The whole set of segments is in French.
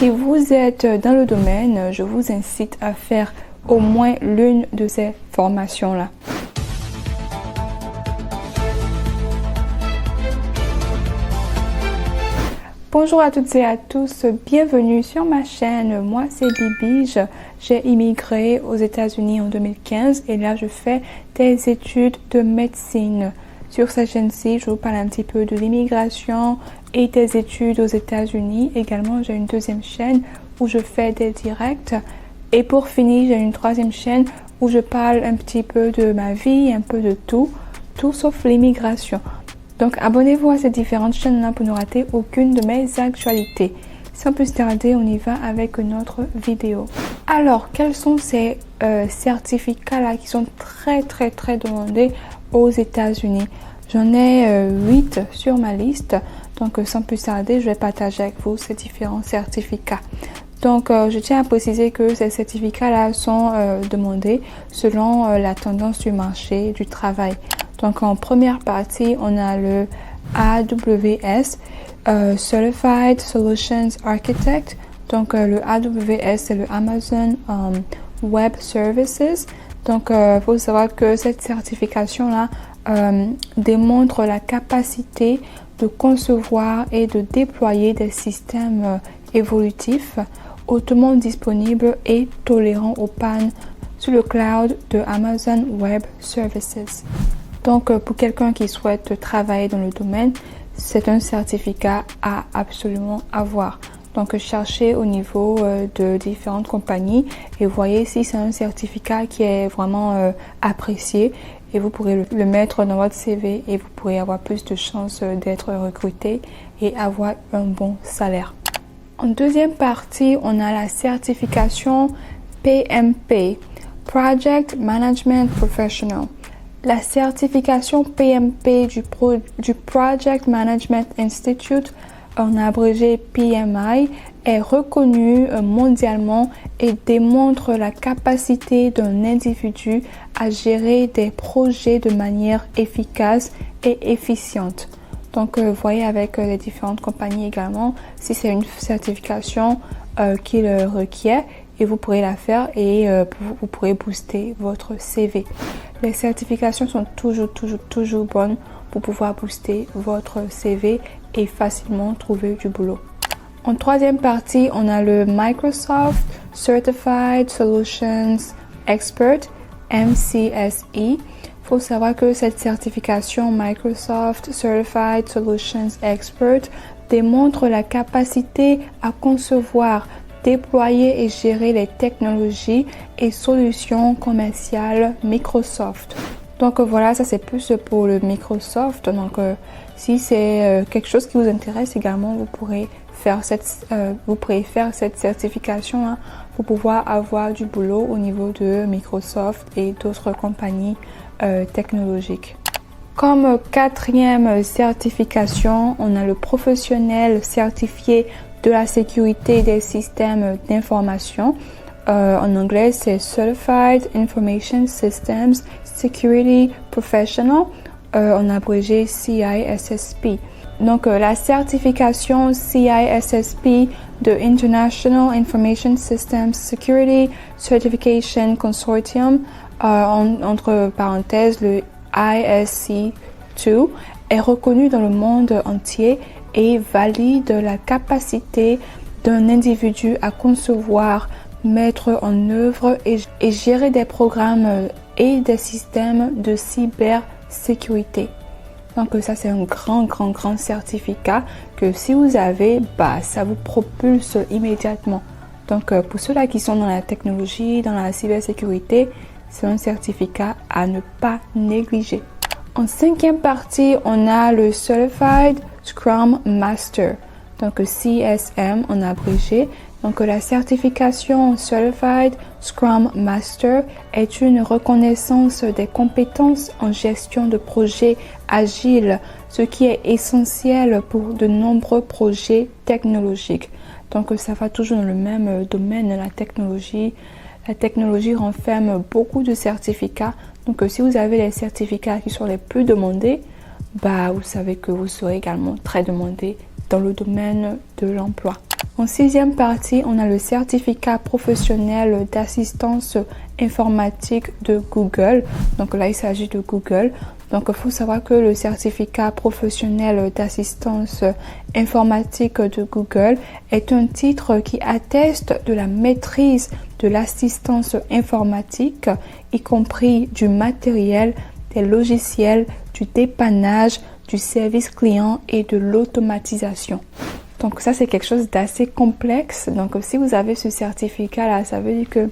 Si vous êtes dans le domaine, je vous incite à faire au moins l'une de ces formations-là. Bonjour à toutes et à tous, bienvenue sur ma chaîne. Moi c'est Bibi, j'ai immigré aux États-Unis en 2015 et là je fais des études de médecine. Sur cette chaîne-ci, je vous parle un petit peu de l'immigration et des études aux États-Unis. Également, j'ai une deuxième chaîne où je fais des directs. Et pour finir, j'ai une troisième chaîne où je parle un petit peu de ma vie, un peu de tout sauf l'immigration. Donc abonnez-vous à ces différentes chaînes-là pour ne rater aucune de mes actualités. Sans plus tarder, on y va avec notre vidéo. Alors, quels sont ces certificats-là qui sont très demandés aux États-Unis? J'en ai 8 sur ma liste. Donc sans plus tarder, je vais partager avec vous ces différents certificats. Donc je tiens à préciser que ces certificats-là sont demandés selon la tendance du marché du travail. Donc en première partie, on a le AWS, Certified Solutions Architect. Donc le AWS, c'est le Amazon Web Services. Donc il faut savoir que cette certification-là démontre la capacité de concevoir et de déployer des systèmes évolutifs, hautement disponibles et tolérants aux pannes sur le cloud de Amazon Web Services. Donc, pour quelqu'un qui souhaite travailler dans le domaine, c'est un certificat à absolument avoir. Donc, cherchez au niveau de différentes compagnies et voyez si c'est un certificat qui est vraiment apprécié et vous pourrez le mettre dans votre CV et vous pourrez avoir plus de chances d'être recruté et avoir un bon salaire. En deuxième partie, on a la certification PMP, Project Management Professional. La certification PMP du Project Management Institute, en abrégé PMI, est reconnue mondialement et démontre la capacité d'un individu à gérer des projets de manière efficace et efficiente. Donc, vous voyez avec les différentes compagnies également, si c'est une certification qui le requiert, et vous pourrez la faire et vous pourrez booster votre CV. Les certifications sont toujours bonnes pour pouvoir booster votre CV et facilement trouver du boulot. En troisième partie, on a le Microsoft Certified Solutions Expert, MCSE. Il faut savoir que cette certification Microsoft Certified Solutions Expert démontre la capacité à concevoir, déployer et gérer les technologies et solutions commerciales Microsoft. Donc voilà, ça c'est plus pour le Microsoft. Donc si c'est quelque chose qui vous intéresse également, vous pourrez faire cette certification hein, pour pouvoir avoir du boulot au niveau de Microsoft et d'autres compagnies technologiques. Comme quatrième certification, on a le professionnel certifié de la sécurité des systèmes d'information. En anglais, c'est Certified Information Systems Security Professional, en abrégé CISSP. Donc, la certification CISSP de International Information Systems Security Certification Consortium, entre parenthèses, le ISC2, est reconnue dans le monde entier et valide la capacité d'un individu à concevoir, mettre en œuvre et gérer des programmes et des systèmes de cybersécurité. Donc ça c'est un grand certificat que si vous avez, ça vous propulse immédiatement. Donc pour ceux-là qui sont dans la technologie, dans la cybersécurité, c'est un certificat à ne pas négliger. En cinquième partie, on a le Certified Scrum Master, donc CSM en abrégé. Donc la certification Certified Scrum Master est une reconnaissance des compétences en gestion de projets agiles, ce qui est essentiel pour de nombreux projets technologiques. Donc ça va toujours dans le même domaine, la technologie. La technologie renferme beaucoup de certificats. Donc si vous avez les certificats qui sont les plus demandés, vous savez que vous serez également très demandé dans le domaine de l'emploi. En 6e partie, on a le certificat professionnel d'assistance informatique de Google. Donc là, il s'agit de Google. Donc, il faut savoir que le certificat professionnel d'assistance informatique de Google est un titre qui atteste de la maîtrise de l'assistance informatique, y compris du matériel, des logiciels, du dépannage, du service client et de l'automatisation. Donc ça, c'est quelque chose d'assez complexe. Donc si vous avez ce certificat-là, ça veut dire que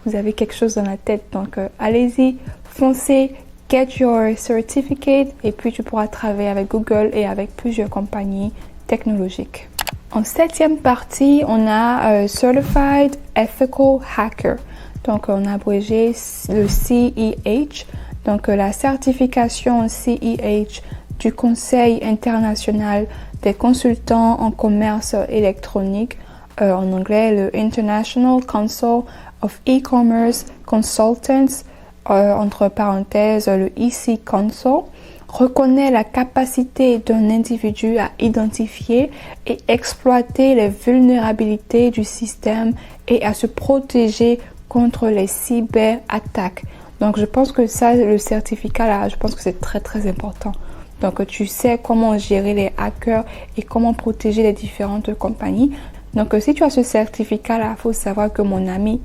vous avez quelque chose dans la tête. Donc allez-y, foncez, get your certificate et puis tu pourras travailler avec Google et avec plusieurs compagnies technologiques. En 7e partie, on a Certified Ethical Hacker. Donc on a abrégé le CEH. Donc la certification CEH du Conseil international des consultants en commerce électronique, en anglais le International Council of E-Commerce Consultants, entre parenthèses le EC Council, reconnaît la capacité d'un individu à identifier et exploiter les vulnérabilités du système et à se protéger contre les cyberattaques. Donc je pense que ça, le certificat là, je pense que c'est très très important. Donc tu sais comment gérer les hackers et comment protéger les différentes compagnies. Donc si tu as ce certificat là, il faut savoir que mon ami,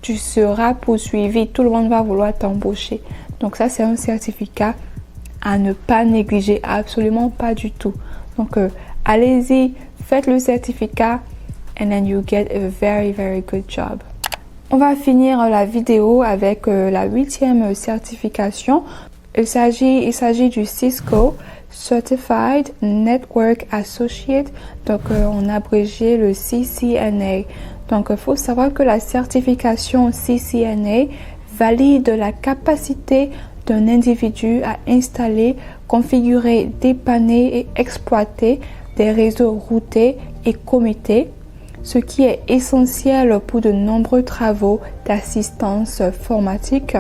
tu seras poursuivi, tout le monde va vouloir t'embaucher. Donc ça, c'est un certificat à ne pas négliger, absolument pas du tout. Donc allez-y, faites le certificat and then you get a very very good job. On va finir la vidéo avec la 8e certification. Il s'agit du Cisco Certified Network Associate, donc on a abrégé le CCNA. Donc il faut savoir que la certification CCNA valide la capacité d'un individu à installer, configurer, dépanner et exploiter des réseaux routés et commutés, ce qui est essentiel pour de nombreux travaux d'assistance informatique.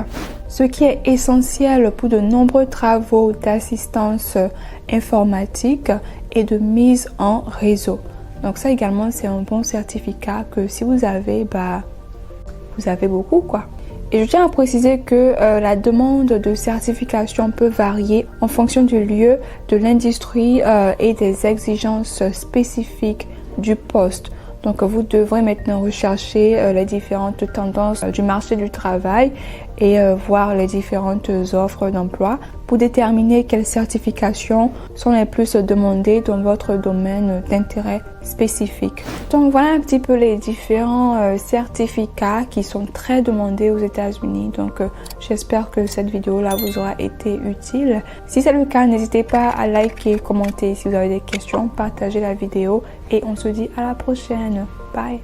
Et de mise en réseau. Donc ça également, c'est un bon certificat que si vous avez, vous avez beaucoup quoi. Et je tiens à préciser que la demande de certification peut varier en fonction du lieu, de l'industrie et des exigences spécifiques du poste. Donc vous devrez maintenant rechercher les différentes tendances du marché du travail et voir les différentes offres d'emploi pour déterminer quelles certifications sont les plus demandées dans votre domaine d'intérêt spécifique. Donc voilà un petit peu les différents certificats qui sont très demandés aux États-Unis. Donc j'espère que cette vidéo là vous aura été utile. Si c'est le cas, n'hésitez pas à liker, commenter si vous avez des questions, partagez la vidéo et on se dit à la prochaine. Bye!